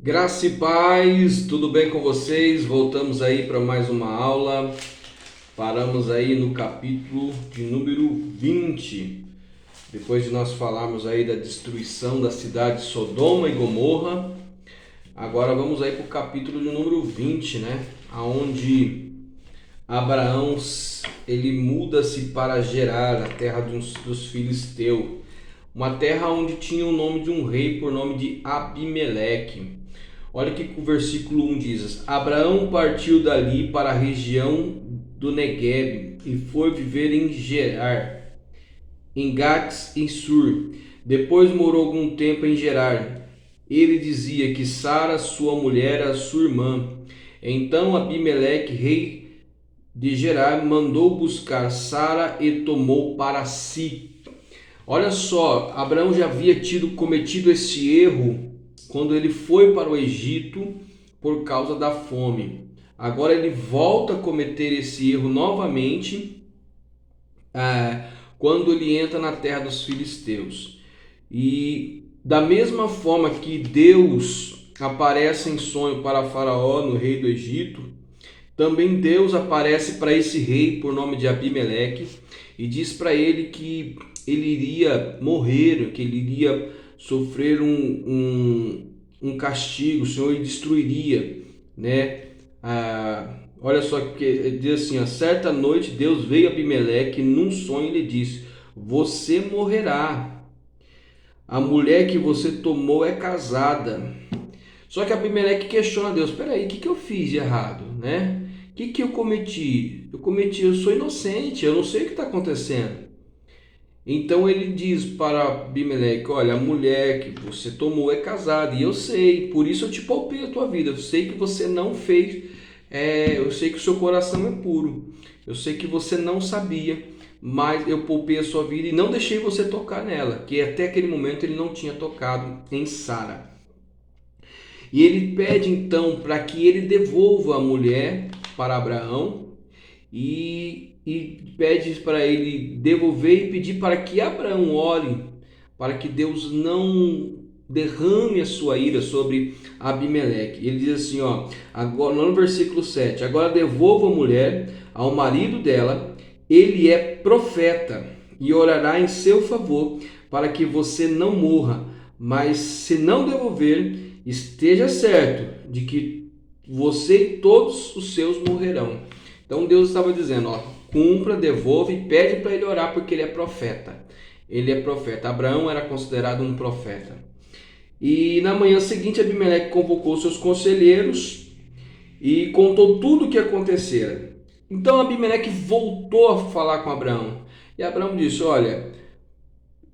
Graça e paz, tudo bem com vocês? Voltamos aí para mais uma aula. Paramos aí no capítulo de número 20. Depois de nós falarmos aí da destruição da cidade de Sodoma e Gomorra, agora vamos aí para o capítulo de número 20, né? Aonde Abraão ele muda-se para Gerar, a terra dos filisteus, uma terra onde tinha o nome de um rei por nome de Abimeleque. Olha o que o versículo 1 diz: Abraão partiu dali para a região do Negueb e foi viver em Gerar, em Gats e Sur. Depois morou algum tempo em Gerar. Ele dizia que Sara, sua mulher, era sua irmã. Então Abimeleque, rei de Gerar, mandou buscar Sara e tomou para si. Olha só, Abraão já havia cometido esse erro quando ele foi para o Egito por causa da fome. Agora ele volta a cometer esse erro novamente quando ele entra na terra dos filisteus. E da mesma forma que Deus aparece em sonho para Faraó, no rei do Egito, também Deus aparece para esse rei por nome de Abimeleque e diz para ele que ele iria morrer, que ele iria sofrer um castigo, o Senhor lhe destruiria, né? Olha só que diz assim: a certa noite Deus veio a Abimeleque num sonho e lhe disse: você morrerá, a mulher que você tomou é casada. Só que Abimeleque questiona Deus: peraí, o que eu fiz de errado, né? O que eu cometi? Eu sou inocente, eu não sei o que está acontecendo. Então ele diz para Abimeleque: olha, a mulher que você tomou é casada, e eu sei, por isso eu te poupei a tua vida. Eu sei que você não fez, eu sei que o seu coração é puro, eu sei que você não sabia, mas eu poupei a sua vida e não deixei você tocar nela, que até aquele momento ele não tinha tocado em Sara. E ele pede então para que ele devolva a mulher para Abraão e pede para ele devolver e pedir para que Abraão ore, para que Deus não derrame a sua ira sobre Abimeleque. Ele diz assim, ó, agora no versículo 7, agora devolva a mulher ao marido dela, ele é profeta e orará em seu favor para que você não morra, mas se não devolver, esteja certo de que você e todos os seus morrerão. Então Deus estava dizendo, ó, cumpra, devolva e pede para ele orar porque ele é profeta. Ele é profeta. Abraão era considerado um profeta. E na manhã seguinte Abimeleque convocou seus conselheiros e contou tudo o que acontecera. Então Abimeleque voltou a falar com Abraão. E Abraão disse, olha,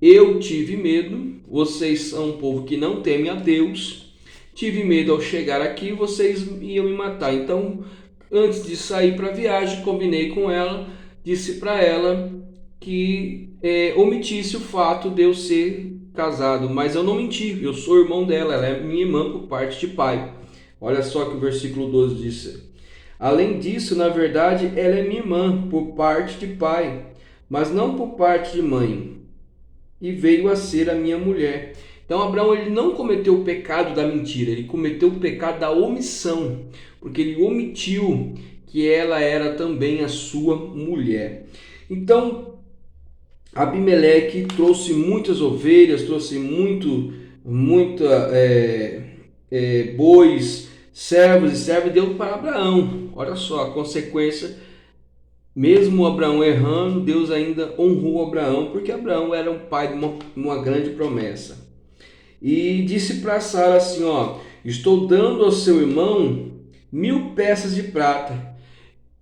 eu tive medo, vocês são um povo que não teme a Deus, tive medo ao chegar aqui, vocês iam me matar. Então, antes de sair para a viagem, combinei com ela, disse para ela que omitisse o fato de eu ser casado, mas eu não menti, eu sou irmão dela, ela é minha irmã por parte de pai. Olha só que o versículo 12 diz: além disso, na verdade, ela é minha irmã por parte de pai, mas não por parte de mãe, e veio a ser a minha mulher. Então Abraão ele não cometeu o pecado da mentira, ele cometeu o pecado da omissão, porque ele omitiu que ela era também a sua mulher. Então Abimeleque trouxe muitas ovelhas, trouxe muita bois, servos e servas, e deu para Abraão. Olha só a consequência. Mesmo Abraão errando, Deus ainda honrou Abraão, porque Abraão era um pai de uma grande promessa. E disse para Sara assim, ó, estou dando ao seu irmão 1000 peças de prata.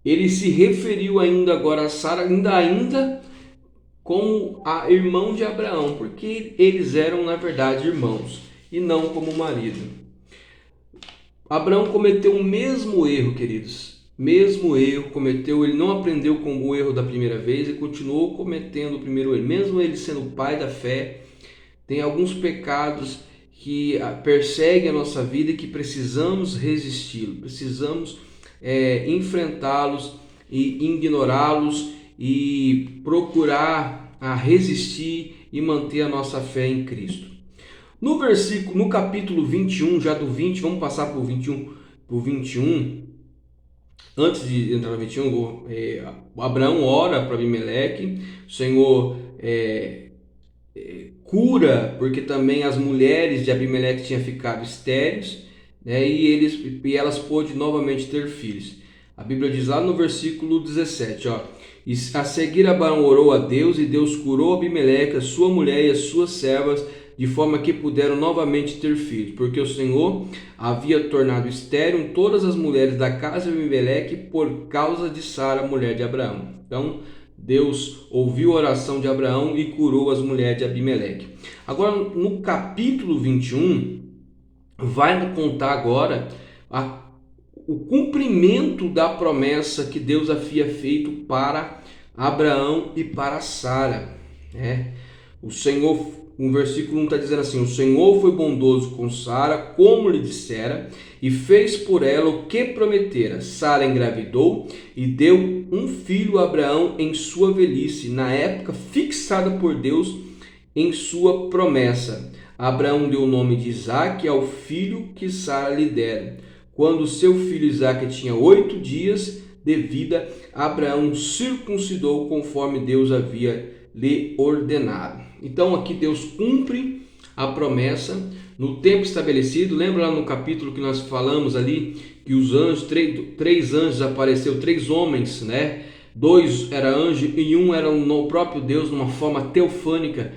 Ele se referiu ainda agora a Sara, ainda como a irmão de Abraão, porque eles eram na verdade irmãos e não como marido. Abraão cometeu o mesmo erro, queridos. Mesmo erro cometeu, ele não aprendeu com o erro da primeira vez e continuou cometendo o primeiro erro. Mesmo ele sendo o pai da fé, tem alguns pecados que perseguem a nossa vida e que precisamos resistir, precisamos enfrentá-los e ignorá-los e procurar resistir e manter a nossa fé em Cristo. No capítulo 21, já do 20, vamos passar por 21. Antes de entrar no 21, Abraão ora para Abimeleque, o Senhor cura, porque também as mulheres de Abimeleque tinham ficado estéreis, né, e elas pôde novamente ter filhos. A Bíblia diz lá no versículo 17, ó, e a seguir Abraão orou a Deus, e Deus curou Abimeleque, a sua mulher e as suas servas, de forma que puderam novamente ter filhos, porque o Senhor havia tornado estéril todas as mulheres da casa de Abimeleque por causa de Sara, mulher de Abraão. Então, Deus ouviu a oração de Abraão e curou as mulheres de Abimeleque. Agora, no capítulo 21, vai contar agora o cumprimento da promessa que Deus havia feito para Abraão e para Sara, né? O Senhor, o versículo 1 está dizendo assim: o Senhor foi bondoso com Sara, como lhe dissera, e fez por ela o que prometera. Sara engravidou e deu um filho a Abraão em sua velhice, na época fixada por Deus em sua promessa. Abraão deu o nome de Isaque ao filho que Sara lhe dera. Quando seu filho Isaque tinha 8 dias de vida, Abraão circuncidou conforme Deus havia lhe ordenado. Então aqui Deus cumpre a promessa no tempo estabelecido. Lembra lá no capítulo que nós falamos ali que os anjos, três anjos apareceu, 3 homens, né? 2 era anjo e 1 era o próprio Deus, numa forma teofânica,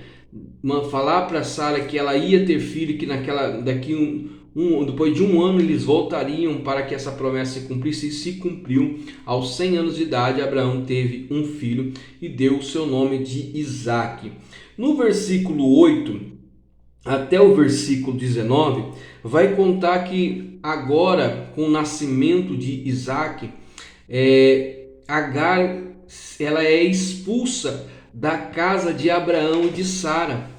falar para Sara que ela ia ter filho, que depois de um ano eles voltariam para que essa promessa se cumprisse, e se cumpriu. Aos 100 anos de idade, Abraão teve um filho e deu o seu nome de Isaque. No versículo 8 até o versículo 19, vai contar que agora, com o nascimento de Isaque, Agar ela é expulsa da casa de Abraão e de Sara.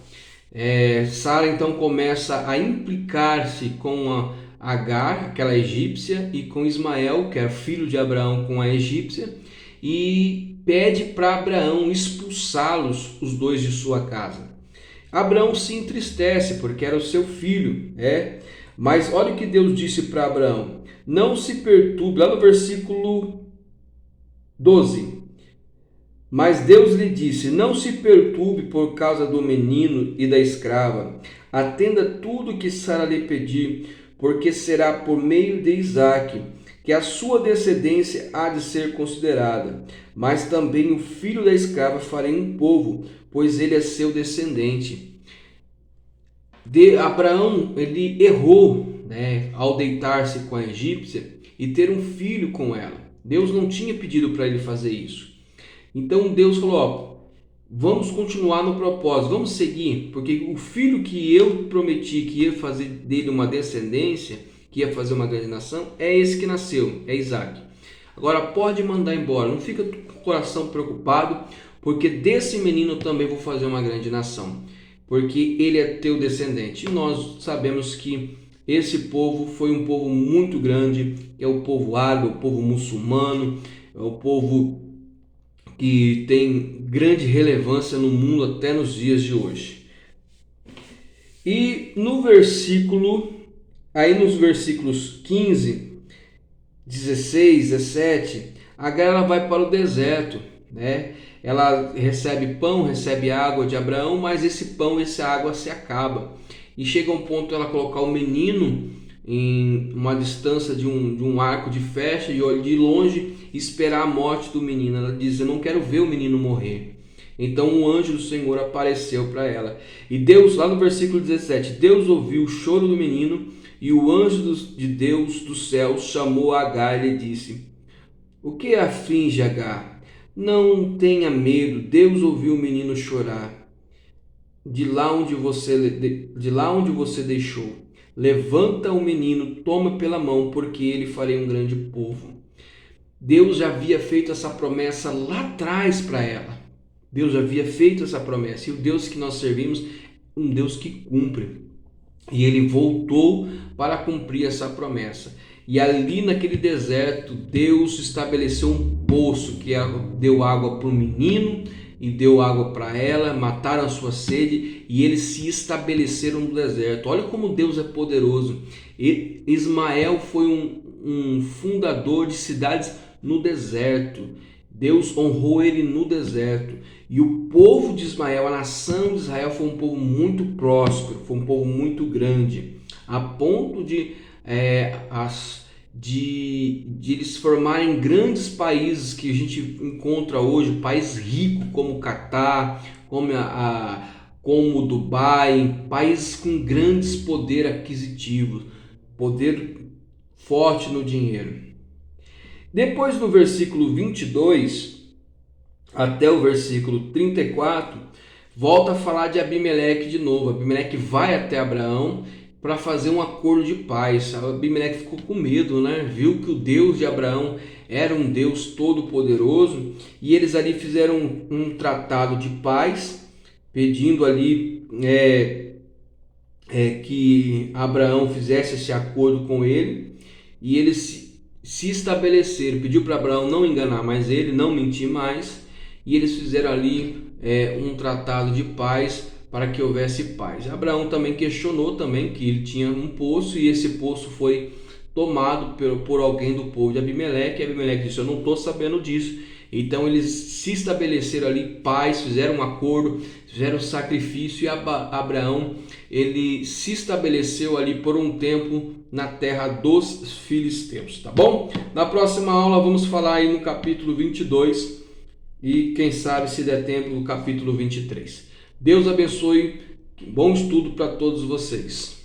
Sara então começa a implicar-se com Agar, aquela egípcia, e com Ismael, que é filho de Abraão, com a egípcia, e pede para Abraão expulsá-los, os dois, de sua casa. Abraão se entristece porque era o seu filho, mas olha o que Deus disse para Abraão: não se perturbe, lá no versículo 12. Mas Deus lhe disse: não se perturbe por causa do menino e da escrava. Atenda tudo que Sara lhe pedir, porque será por meio de Isaque que a sua descendência há de ser considerada. Mas também o filho da escrava farei um povo, pois ele é seu descendente. Abraão, ele errou, ao deitar-se com a egípcia e ter um filho com ela. Deus não tinha pedido para ele fazer isso. Então Deus falou: vamos continuar no propósito, vamos seguir, porque o filho que eu prometi que ia fazer dele uma descendência, que ia fazer uma grande nação, é esse que nasceu, é Isaque. Agora pode mandar embora, não fica com o coração preocupado, porque desse menino também vou fazer uma grande nação, porque ele é teu descendente. E nós sabemos que esse povo foi um povo muito grande, é o povo árabe, o povo muçulmano, é o povo que tem grande relevância no mundo até nos dias de hoje. E nos versículos 15, 16, 17, Agar ela vai para o deserto, Ela recebe pão, recebe água de Abraão, mas esse pão, essa água se acaba. E chega um ponto ela colocar o menino em uma distância de um arco de flecha e de longe esperar a morte do menino. Ela diz: eu não quero ver o menino morrer. Então um anjo do Senhor apareceu para ela. E Deus, lá no versículo 17, Deus ouviu o choro do menino, e o anjo de Deus do céu chamou Agar e lhe disse: o que aflige, Agar? Não tenha medo, Deus ouviu o menino chorar. De lá onde você deixou. Levanta o menino, toma pela mão, porque ele farei um grande povo. Deus já havia feito essa promessa lá atrás para ela. Deus já havia feito essa promessa. E o Deus que nós servimos é um Deus que cumpre. E ele voltou para cumprir essa promessa. E ali naquele deserto, Deus estabeleceu um poço que deu água para o menino e deu água para ela, mataram a sua sede e eles se estabeleceram no deserto. Olha como Deus é poderoso. Ismael foi um fundador de cidades no deserto. Deus honrou ele no deserto. E o povo de Ismael, a nação de Israel, foi um povo muito próspero, foi um povo muito grande, a ponto de eles formarem grandes países que a gente encontra hoje, países ricos como o Catar, como Dubai, países com grandes poder aquisitivo, poder forte no dinheiro. Depois no versículo 22 até o versículo 34, volta a falar de Abimeleque de novo. Abimeleque vai até Abraão para fazer um acordo de paz. Abimeleque ficou com medo, né? Viu que o Deus de Abraão era um Deus todo-poderoso e eles ali fizeram um tratado de paz, pedindo ali que Abraão fizesse esse acordo com ele, e eles se estabeleceram, pediu para Abraão não enganar mais ele, não mentir mais, e eles fizeram ali um tratado de paz para que houvesse paz. Abraão também questionou também que ele tinha um poço e esse poço foi tomado por alguém do povo de Abimeleque, e Abimeleque disse: eu não estou sabendo disso. Então eles se estabeleceram ali paz, fizeram um acordo, fizeram um sacrifício, e Abraão ele se estabeleceu ali por um tempo na terra dos filisteus, tá bom? Na próxima aula vamos falar aí no capítulo 22 e quem sabe, se der tempo, no capítulo 23. Deus abençoe, bom estudo para todos vocês.